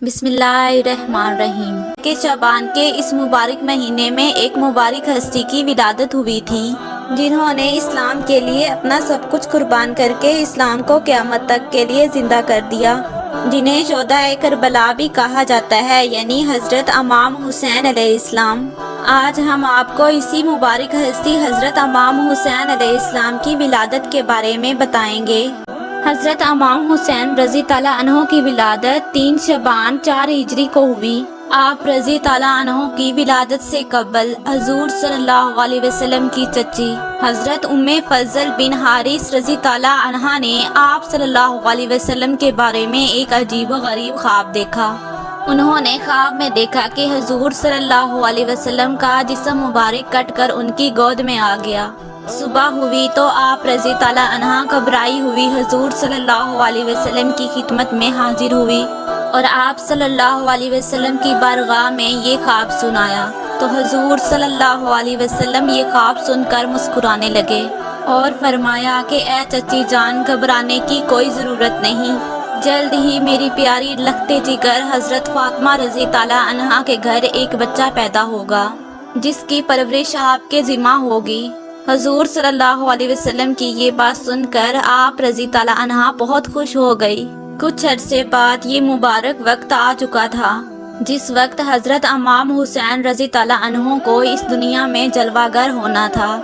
بسم اللہ الرحمن الرحیم کہ شعبان کے اس مبارک مہینے میں ایک مبارک ہستی کی ولادت ہوئی تھی جنہوں نے اسلام کے لیے اپنا سب کچھ قربان کر کے اسلام کو قیامت تک کے لیے زندہ کر دیا، جنہیں شہداء کربلا بھی کہا جاتا ہے، یعنی حضرت امام حسین علیہ السلام۔ آج ہم آپ کو اسی مبارک ہستی حضرت امام حسین علیہ السلام کی ولادت کے بارے میں بتائیں گے۔ حضرت امام حسین رضی اللہ عنہ کی ولادت 3 شعبان 4 ہجری کو ہوئی۔ آپ رضی اللہ عنہ کی ولادت سے قبل حضور صلی اللہ علیہ وسلم کی چچی حضرت ام فضل بن حارث رضی اللہ عنہ نے آپ صلی اللہ علیہ وسلم کے بارے میں ایک عجیب و غریب خواب دیکھا۔ انہوں نے خواب میں دیکھا کہ حضور صلی اللہ علیہ وسلم کا جسم مبارک کٹ کر ان کی گود میں آ گیا۔ صبح ہوئی تو آپ رضی اللہ عنہ گھبرائی ہوئی حضور صلی اللہ علیہ وسلم کی خدمت میں حاضر ہوئی اور آپ صلی اللہ علیہ وسلم کی بارگاہ میں یہ خواب سنایا تو حضور صلی اللہ علیہ وسلم یہ خواب سن کر مسکرانے لگے اور فرمایا کہ اے چچی جان، گھبرانے کی کوئی ضرورت نہیں، جلد ہی میری پیاری لخت جگر حضرت فاطمہ رضی اللہ عنہا کے گھر ایک بچہ پیدا ہوگا جس کی پرورش آپ کے ذمہ ہوگی۔ حضور صلی اللہ علیہ وسلم کی یہ بات سن کر آپ رضی اللہ عنہا بہت خوش ہو گئی۔ کچھ عرصے بعد یہ مبارک وقت آ چکا تھا جس وقت حضرت امام حسین رضی اللہ عنہ کو اس دنیا میں جلوہ گر ہونا تھا۔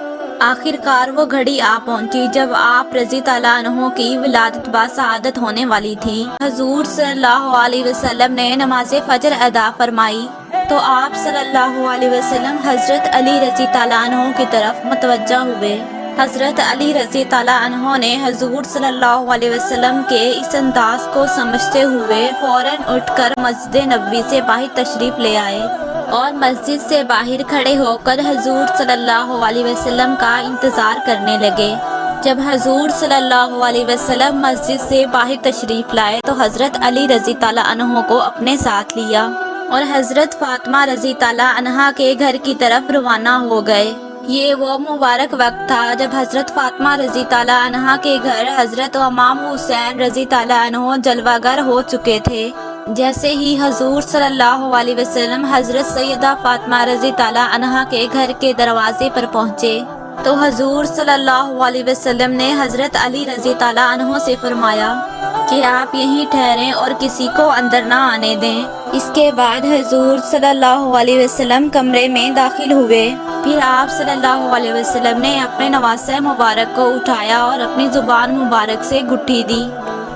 آخر کار وہ گھڑی آ پہنچی جب آپ رضی اللہ عنہ کی ولادت باسعادت ہونے والی تھی۔ حضور صلی اللہ علیہ وسلم نے نماز فجر ادا فرمائی تو آپ صلی اللہ علیہ وسلم حضرت علی رضی اللہ عنہ کی طرف متوجہ ہوئے۔ حضرت علی رضی اللہ عنہ نے حضور صلی اللہ علیہ وسلم کے اس انداز کو سمجھتے ہوئے فوراً اٹھ کر مسجد نبوی سے باہر تشریف لے آئے اور مسجد سے باہر کھڑے ہو کر حضور صلی اللہ علیہ وسلم کا انتظار کرنے لگے۔ جب حضور صلی اللہ علیہ وسلم مسجد سے باہر تشریف لائے تو حضرت علی رضی اللہ عنہ کو اپنے ساتھ لیا اور حضرت فاطمہ رضی اللہ عنہا کے گھر کی طرف روانہ ہو گئے۔ یہ وہ مبارک وقت تھا جب حضرت فاطمہ رضی اللہ عنہا کے گھر حضرت امام حسین رضی اللہ عنہ جلوہ گر ہو چکے تھے۔ جیسے ہی حضور صلی اللہ علیہ وسلم حضرت سیدہ فاطمہ رضی اللہ عنہا کے گھر کے دروازے پر پہنچے تو حضور صلی اللہ علیہ وسلم نے حضرت علی رضی اللہ عنہ سے فرمایا کہ آپ یہیں ٹھہریں اور کسی کو اندر نہ آنے دیں۔ اس کے بعد حضور صلی اللہ علیہ وسلم کمرے میں داخل ہوئے۔ پھر آپ صلی اللہ علیہ وسلم نے اپنے نواسہ مبارک کو اٹھایا اور اپنی زبان مبارک سے گٹھی دی۔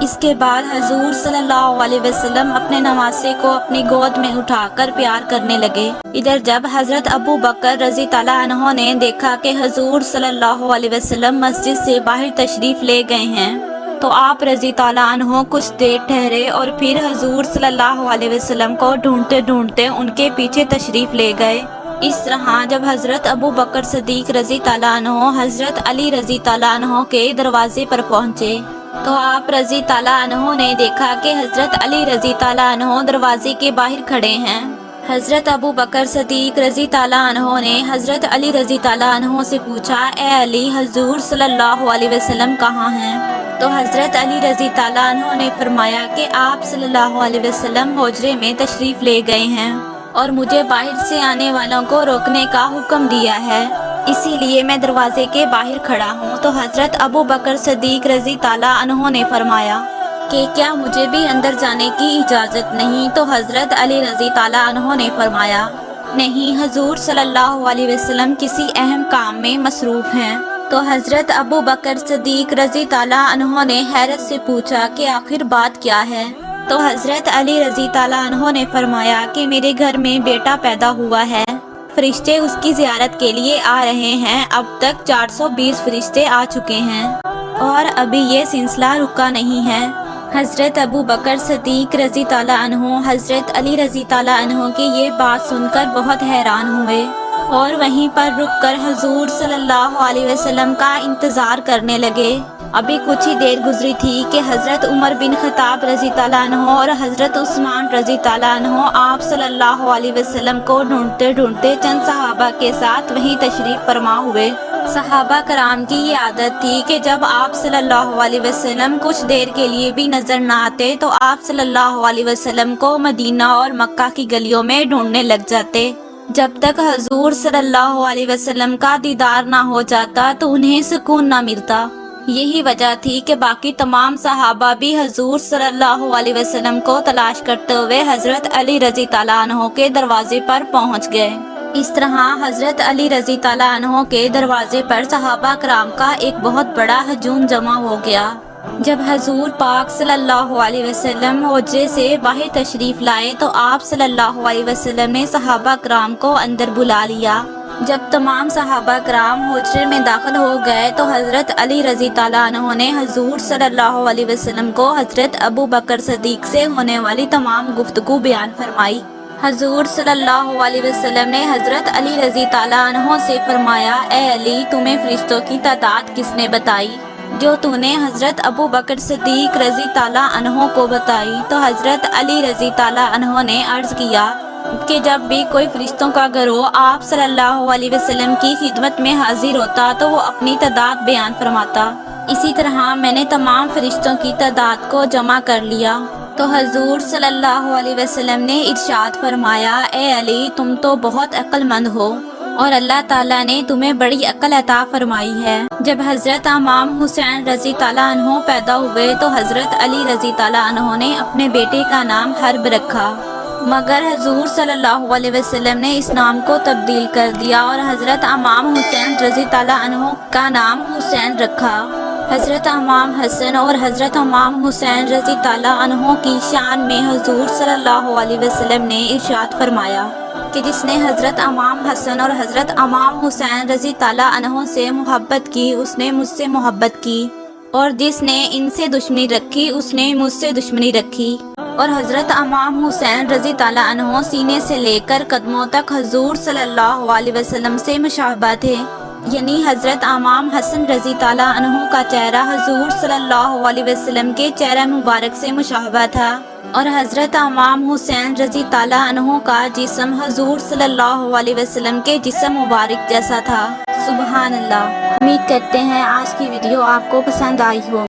اس کے بعد حضور صلی اللہ علیہ وسلم اپنے نواسے کو اپنی گود میں اٹھا کر پیار کرنے لگے۔ ادھر جب حضرت ابو بکر رضی اللہ عنہ نے دیکھا کہ حضور صلی اللہ علیہ وسلم مسجد سے باہر تشریف لے گئے ہیں تو آپ رضی اللہ عنہ کچھ دیر ٹھہرے اور پھر حضور صلی اللہ علیہ وسلم کو ڈھونڈتے ڈھونڈتے ان کے پیچھے تشریف لے گئے۔ اس طرح جب حضرت ابو بکر صدیق رضی اللہ عنہ حضرت علی رضی اللہ عنہ کے دروازے پر پہنچے تو آپ رضی اللہ عنہ نے دیکھا کہ حضرت علی رضی اللہ عنہ دروازے کے باہر کھڑے ہیں۔ حضرت ابو بکر صدیق رضی اللہ عنہ نے حضرت علی رضی اللہ عنہ سے پوچھا، اے علی، حضور صلی اللہ علیہ وسلم کہاں ہیں؟ تو حضرت علی رضی اللہ عنہ نے فرمایا کہ آپ صلی اللہ علیہ وسلم حجرے میں تشریف لے گئے ہیں اور مجھے باہر سے آنے والوں کو روکنے کا حکم دیا ہے، اسی لیے میں دروازے کے باہر کھڑا ہوں۔ تو حضرت ابو بکر صدیق رضی اللہ عنہ نے فرمایا کہ کیا مجھے بھی اندر جانے کی اجازت نہیں؟ تو حضرت علی رضی اللہ عنہ نے فرمایا نہیں، حضور صلی اللہ علیہ وسلم کسی اہم کام میں مصروف ہیں۔ تو حضرت ابو بکر صدیق رضی اللہ عنہ نے حیرت سے پوچھا کہ آخر بات کیا ہے؟ تو حضرت علی رضی اللہ عنہ نے فرمایا کہ میرے گھر میں بیٹا پیدا ہوا ہے، فرشتے اس کی زیارت کے لیے آ رہے ہیں، اب تک 420 فرشتے آ چکے ہیں اور ابھی یہ سلسلہ رکا نہیں ہے۔ حضرت ابو بکر صدیق رضی اللہ عنہ حضرت علی رضی اللہ عنہ کی یہ بات سن کر بہت حیران ہوئے اور وہیں پر رک کر حضور صلی اللہ علیہ وسلم کا انتظار کرنے لگے۔ ابھی کچھ ہی دیر گزری تھی کہ حضرت عمر بن خطاب رضی اللہ عنہ اور حضرت عثمان رضی اللہ عنہ آپ صلی اللہ علیہ وسلم کو ڈھونڈتے ڈھونڈتے چند صحابہ کے ساتھ وہیں تشریف فرما ہوئے۔ صحابہ کرام کی یہ عادت تھی کہ جب آپ صلی اللہ علیہ وسلم کچھ دیر کے لیے بھی نظر نہ آتے تو آپ صلی اللہ علیہ وسلم کو مدینہ اور مکہ کی گلیوں میں ڈھونڈنے لگ جاتے۔ جب تک حضور صلی اللہ علیہ وسلم کا دیدار نہ ہو جاتا تو انہیں سکون نہ ملتا۔ یہی وجہ تھی کہ باقی تمام صحابہ بھی حضور صلی اللہ علیہ وسلم کو تلاش کرتے ہوئے حضرت علی رضی اللہ عنہ کے دروازے پر پہنچ گئے۔ اس طرح حضرت علی رضی اللہ عنہ کے دروازے پر صحابہ کرام کا ایک بہت بڑا ہجوم جمع ہو گیا۔ جب حضور پاک صلی اللہ علیہ وسلم حجرے سے باہر تشریف لائے تو آپ صلی اللہ علیہ وسلم نے صحابہ کرام کو اندر بلا لیا۔ جب تمام صحابہ کرام حجرے میں داخل ہو گئے تو حضرت علی رضی اللہ عنہ نے حضور صلی اللہ علیہ وسلم کو حضرت ابو بکر صدیق سے ہونے والی تمام گفتگو بیان فرمائی۔ حضور صلی اللہ علیہ وسلم نے حضرت علی رضی اللہ عنہ سے فرمایا، اے علی، تمہیں فرشتوں کی تعداد کس نے بتائی جو تو نے حضرت ابو بکر صدیق رضی اللہ عنہ کو بتائی؟ تو حضرت علی رضی اللہ عنہ نے عرض کیا کہ جب بھی کوئی فرشتوں کا گروہ آپ صلی اللہ علیہ وسلم کی خدمت میں حاضر ہوتا تو وہ اپنی تعداد بیان فرماتا۔ اسی طرح میں نے تمام فرشتوں کی تعداد کو جمع کر لیا۔ تو حضور صلی اللہ علیہ وسلم نے ارشاد فرمایا، اے علی، تم تو بہت عقل مند ہو اور اللہ تعالیٰ نے تمہیں بڑی عقل عطا فرمائی ہے۔ جب حضرت امام حسین رضی اللہ عنہ پیدا ہوئے تو حضرت علی رضی اللہ عنہ نے اپنے بیٹے کا نام حرب رکھا، مگر حضور صلی اللہ علیہ وسلم نے اس نام کو تبدیل کر دیا اور حضرت امام حسین رضی اللہ عنہ کا نام حسین رکھا۔ حضرت امام حسن اور حضرت امام حسین رضی اللہ عنہ کی شان میں حضور صلی اللہ علیہ وسلم نے ارشاد فرمایا کہ جس نے حضرت امام حسن اور حضرت امام حسین رضی اللہ عنہ سے محبت کی اس نے مجھ سے محبت کی، اور جس نے ان سے دشمنی رکھی اس نے مجھ سے دشمنی رکھی۔ اور حضرت امام حسین رضی اللہ عنہ سینے سے لے کر قدموں تک حضور صلی اللہ علیہ وسلم سے مشابہ تھے، یعنی حضرت امام حسن رضی اللہ عنہ کا چہرہ حضور صلی اللہ علیہ وسلم کے چہرہ مبارک سے مشابہ تھا، اور حضرت امام حسین رضی اللہ عنہ کا جسم حضور صلی اللہ علیہ وسلم کے جسم مبارک جیسا تھا۔ سبحان اللہ۔ امید کرتے ہیں آج کی ویڈیو آپ کو پسند آئی ہو۔